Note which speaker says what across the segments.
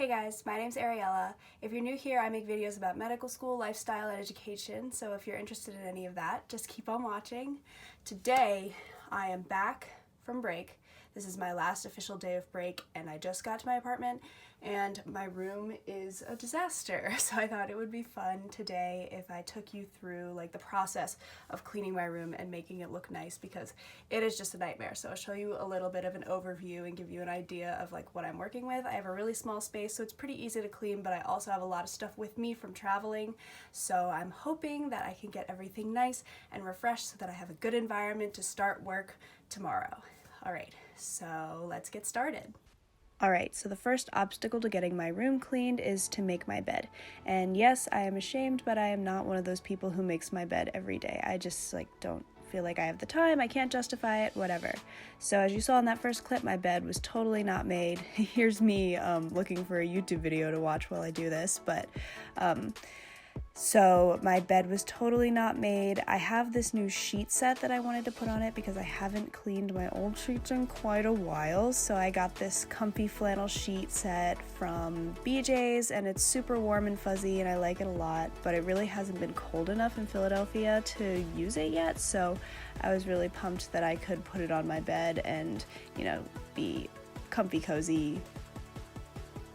Speaker 1: Hey guys, my name's Ariella. If you're new here, I make videos about medical school, lifestyle, and education, so if you're interested in any of that, just keep on watching. Today, I am back from break. This is my last official day of break, and I just got to my apartment, and my room is a disaster. So I thought it would be fun today if I took you through like the process of cleaning my room and making it look nice, because it is just a nightmare. So I'll show you a little bit of an overview and give you an idea of like what I'm working with. I have a really small space, so it's pretty easy to clean, but I also have a lot of stuff with me from traveling. So I'm hoping that I can get everything nice and refreshed so that I have a good environment to start work tomorrow. All right, so let's get started. Alright, so the first obstacle to getting my room cleaned is to make my bed. And yes, I am ashamed, but I am not one of those people who makes my bed every day. I just don't feel like I have the time, I can't justify it, whatever. So as you saw in that first clip, my bed was totally not made. Here's me looking for a YouTube video to watch while I do this, but so my bed was totally not made. I have this new sheet set that I wanted to put on it because I haven't cleaned my old sheets in quite a while. So I got this comfy flannel sheet set from BJ's, and it's super warm and fuzzy and I like it a lot, but it really hasn't been cold enough in Philadelphia to use it yet. So I was really pumped that I could put it on my bed and, you know, be comfy, cozy,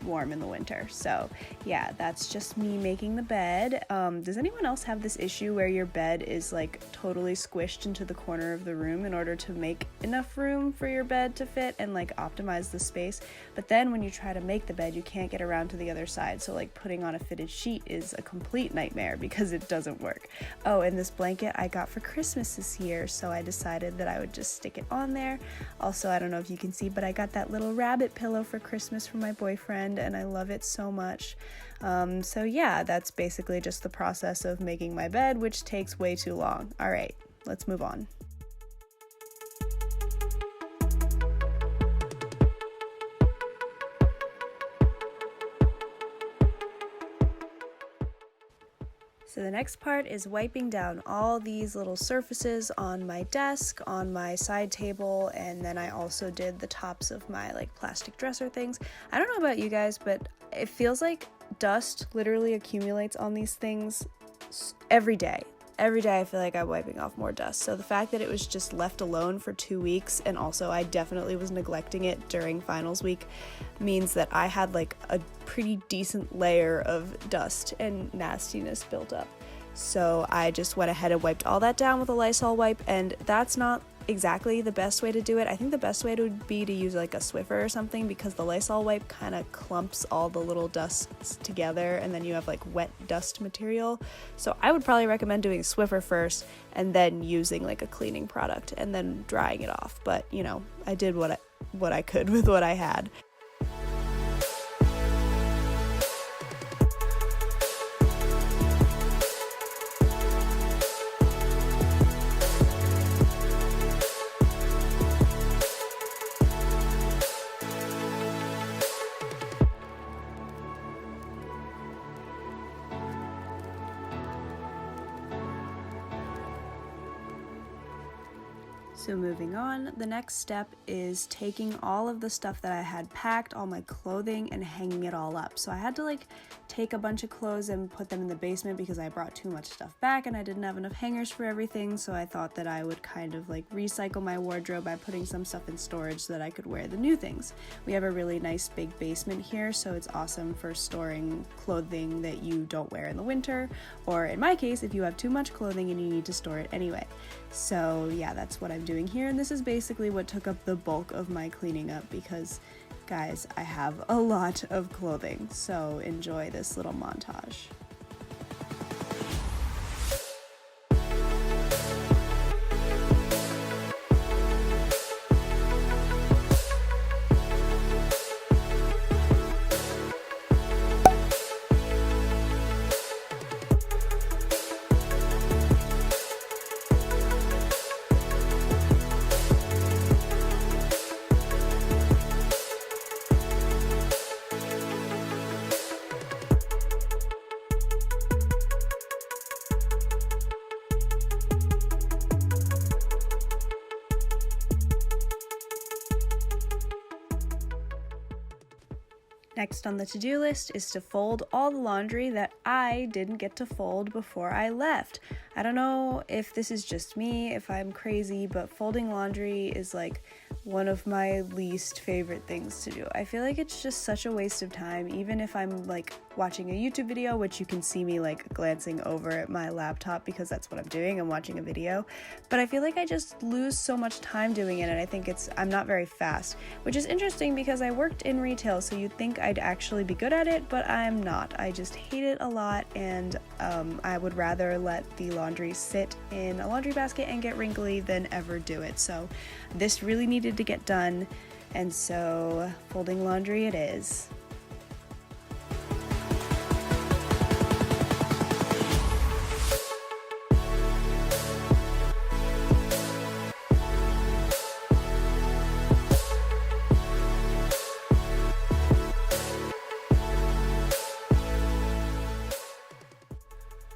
Speaker 1: warm in the winter. So yeah, that's just me making the bed. Does anyone else have this issue where your bed is like totally squished into the corner of the room in order to make enough room for your bed to fit and like optimize the space, but then when you try to make the bed you can't get around to the other side, so like putting on a fitted sheet is a complete nightmare because it doesn't work. Oh, and this blanket I got for Christmas this year, so I decided that I would just stick it on there. Also, I don't know if you can see, but I got that little rabbit pillow for Christmas from my boyfriend and I love it so much. So yeah, that's basically just the process of making my bed, which takes way too long. All right, let's move on. So the next part is wiping down all these little surfaces on my desk, on my side table, and then I also did the tops of my like plastic dresser things. I don't know about you guys, but it feels like dust literally accumulates on these things every day. Every day I feel like I'm wiping off more dust. So the fact that it was just left alone for 2 weeks, and also I definitely was neglecting it during finals week, means that I had like a pretty decent layer of dust and nastiness built up. So I just went ahead and wiped all that down with a Lysol wipe, and that's not exactly the best way to do it. I think the best way would be to use like a Swiffer or something, because the Lysol wipe kind of clumps all the little dusts together and then you have like wet dust material. So I would probably recommend doing Swiffer first and then using like a cleaning product and then drying it off. But you know, I did what I could with what I had. So moving on, the next step is taking all of the stuff that I had packed, all my clothing, and hanging it all up. So I had to like take a bunch of clothes and put them in the basement because I brought too much stuff back and I didn't have enough hangers for everything. So I thought that I would kind of like recycle my wardrobe by putting some stuff in storage so that I could wear the new things. We have a really nice big basement here, so it's awesome for storing clothing that you don't wear in the winter, or in my case, if you have too much clothing and you need to store it anyway. So yeah, that's what I'm doing here, and this is basically what took up the bulk of my cleaning up because, guys, I have a lot of clothing, so enjoy this little montage. Next on the to-do list is to fold all the laundry that I didn't get to fold before I left. I don't know if this is just me, if I'm crazy, but folding laundry is like one of my least favorite things to do. I feel like it's just such a waste of time, even if I'm like watching a YouTube video, which you can see me like glancing over at my laptop because that's what I'm doing, I'm watching a video, but I feel like I just lose so much time doing it, and I think I'm not very fast, which is interesting because I worked in retail, so you'd think I'd actually be good at it, but I'm not. I just hate it a lot, and I would rather let the laundry sit in a laundry basket and get wrinkly than ever do it. So this really needed to get done, and so folding laundry it is.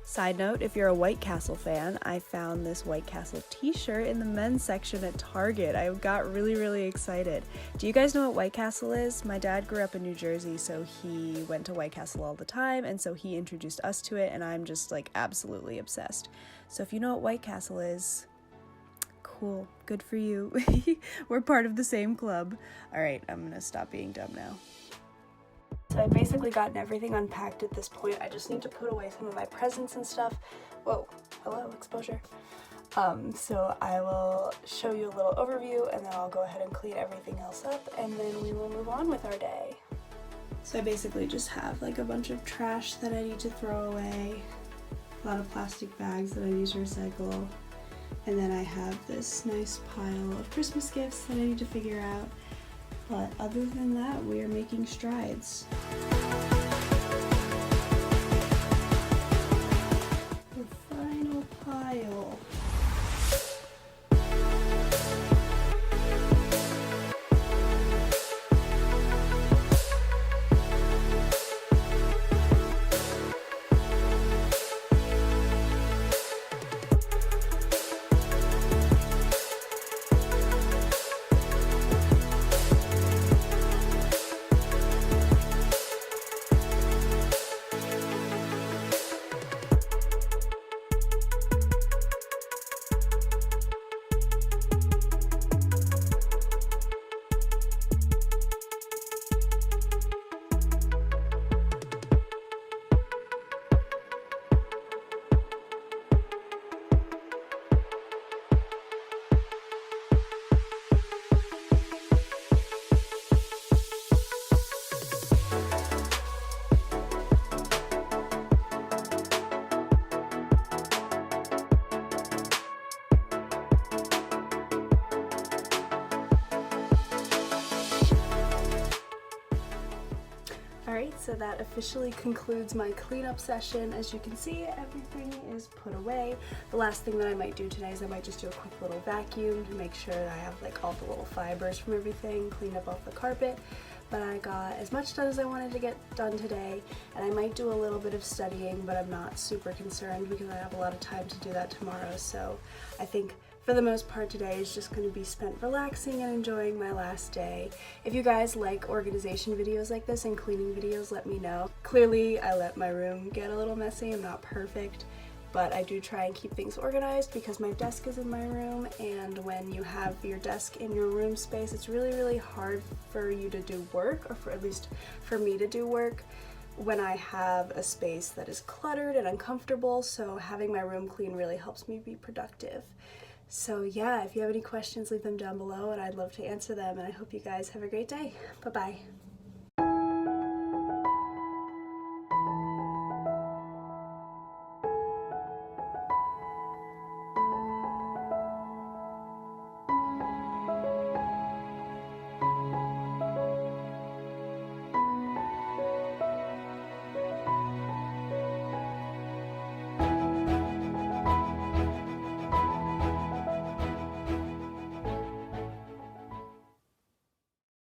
Speaker 1: Side note, if you're a White Castle fan, I found this White Castle t-shirt in the men's section at Target. I got really excited. Do you guys know what White Castle is? My dad grew up in New Jersey, so he went to White Castle all the time, and so he introduced us to it, and I'm just like absolutely obsessed. So if you know what White Castle is, cool, good for you. We're part of the same club. All right, I'm gonna stop being dumb now. So I've basically gotten everything unpacked at this point. I just need to put away some of my presents and stuff. Whoa, hello, exposure. So I will show you a little overview, and then I'll go ahead and clean everything else up, and then we will move on with our day. So I basically just have like a bunch of trash that I need to throw away, a lot of plastic bags that I need to recycle, and then I have this nice pile of Christmas gifts that I need to figure out. But other than that, we are making strides. The final pile. Alright, so that officially concludes my cleanup session. As you can see, everything is put away. The last thing that I might do today is I might just do a quick little vacuum to make sure that I have like all the little fibers from everything cleaned up off the carpet. But I got as much done as I wanted to get done today, and I might do a little bit of studying, but I'm not super concerned because I have a lot of time to do that tomorrow. So I think for the most part today is just going to be spent relaxing and enjoying my last day. If you guys like organization videos like this and cleaning videos, let me know. Clearly I let my room get a little messy. I'm not perfect, but I do try and keep things organized because my desk is in my room, and when you have your desk in your room space, it's really hard for you to do work, or for at least for me to do work when I have a space that is cluttered and uncomfortable. So having my room clean really helps me be productive. So yeah, if you have any questions, leave them down below and I'd love to answer them, and I hope you guys have a great day. Bye-bye.